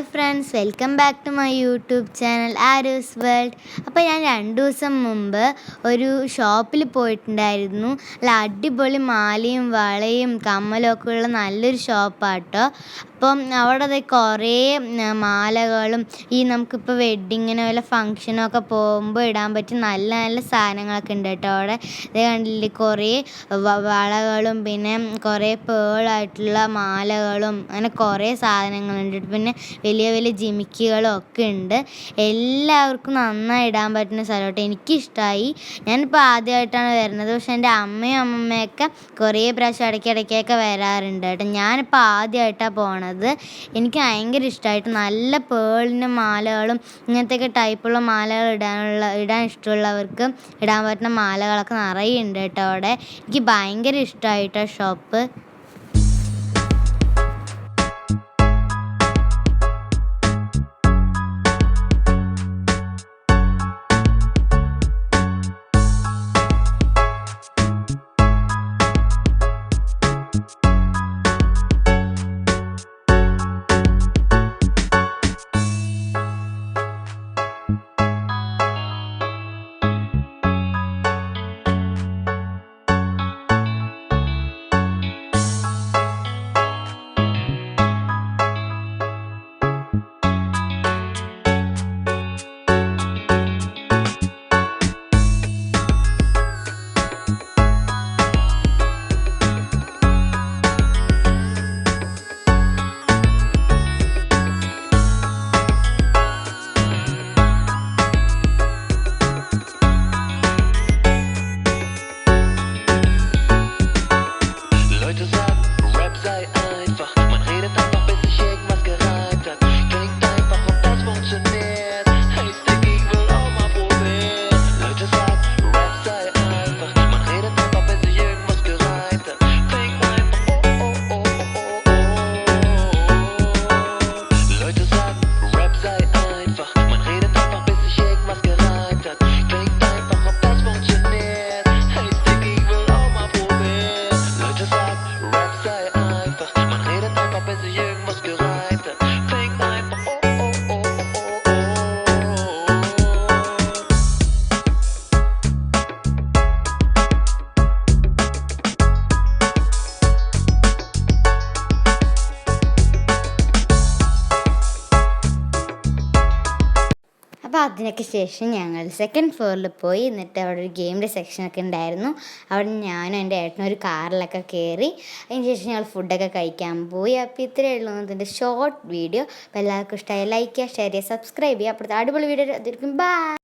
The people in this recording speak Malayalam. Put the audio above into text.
Hi friends, welcome back to my YouTube channel Aaru's world. അപ്പോൾ ഞാൻ 2 ദിവസം മുമ്പ് ഒരു ഷോപ്പിൽ പോയിട്ടുണ്ടായിരുന്നു. നല്ല അടിപൊളി മാലയും വളയും കമ്മലും ഒക്കെ ഉള്ള നല്ലൊരു ഷോപ്പാട്ടോ. അപ്പം അവിടെ കുറേ മാലകളും നമുക്കിപ്പോൾ വെഡ്ഡിങ്ങിനോ വല്ല ഫങ്ഷനോ ഒക്കെ പോകുമ്പോൾ ഇടാൻ പറ്റിയ നല്ല നല്ല സാധനങ്ങളൊക്കെ ഉണ്ട് കേട്ടോ. അവിടെ കണ്ടില്ലേ, കുറേ വളകളും പിന്നെ കുറേ പേളായിട്ടുള്ള മാലകളും അങ്ങനെ കുറേ സാധനങ്ങളുണ്ട്. പിന്നെ വലിയ വലിയ ജിമിക്കികളും ഒക്കെ ഉണ്ട്. എല്ലാവർക്കും നന്നായി ഇടാൻ പറ്റുന്ന സ്ഥലമായിട്ട് എനിക്കിഷ്ടമായി. ഞാനിപ്പോൾ ആദ്യമായിട്ടാണ് വരുന്നത്, പക്ഷെ എൻ്റെ അമ്മയും അമ്മമ്മയൊക്കെ കുറേ പ്രാവശ്യം ഇടയ്ക്കിടയ്ക്കൊക്കെ വരാറുണ്ട് കേട്ടോ. ഞാനിപ്പോൾ ആദ്യമായിട്ടാണ് പോണത്. എനിക്ക് ഭയങ്കര ഇഷ്ടമായിട്ട് നല്ല പേളിൻ്റെ മാലകളും ഇങ്ങനത്തെയൊക്കെ ടൈപ്പുള്ള മാലകൾ ഇടാൻ ഇഷ്ടമുള്ളവർക്ക് ഇടാൻ പറ്റുന്ന മാലകളൊക്കെ നിറയെ ഉണ്ട് കേട്ടോ അവിടെ. എനിക്ക് ഭയങ്കര ഇഷ്ടമായിട്ടോ ഷോപ്പ്. അപ്പോൾ അതിനൊക്കെ ശേഷം ഞങ്ങൾ സെക്കൻഡ് ഫ്ലോറിൽ പോയി. എന്നിട്ട് അവിടെ ഒരു ഗെയിമിൻ്റെ സെക്ഷനൊക്കെ ഉണ്ടായിരുന്നു. അവിടെ ഞാനും എൻ്റെ ഏട്ടനും ഒരു കാറിലൊക്കെ കയറി. അതിന് ശേഷം ഞങ്ങൾ ഫുഡൊക്കെ കഴിക്കാൻ പോയി. അപ്പോൾ ഇത്രയേ ഉള്ളൂ ഇതിൻ്റെ ഷോർട്ട് വീഡിയോ. അപ്പോൾ എല്ലാവർക്കും ഇഷ്ടമായി ലൈക്ക് ചെയ്യുക, ഷെയർ ചെയ്യുക, സബ്സ്ക്രൈബ് ചെയ്യുക. അപ്പോഴത്തെ അടിപൊളി വീഡിയോ ആയിരിക്കും. ബൈ.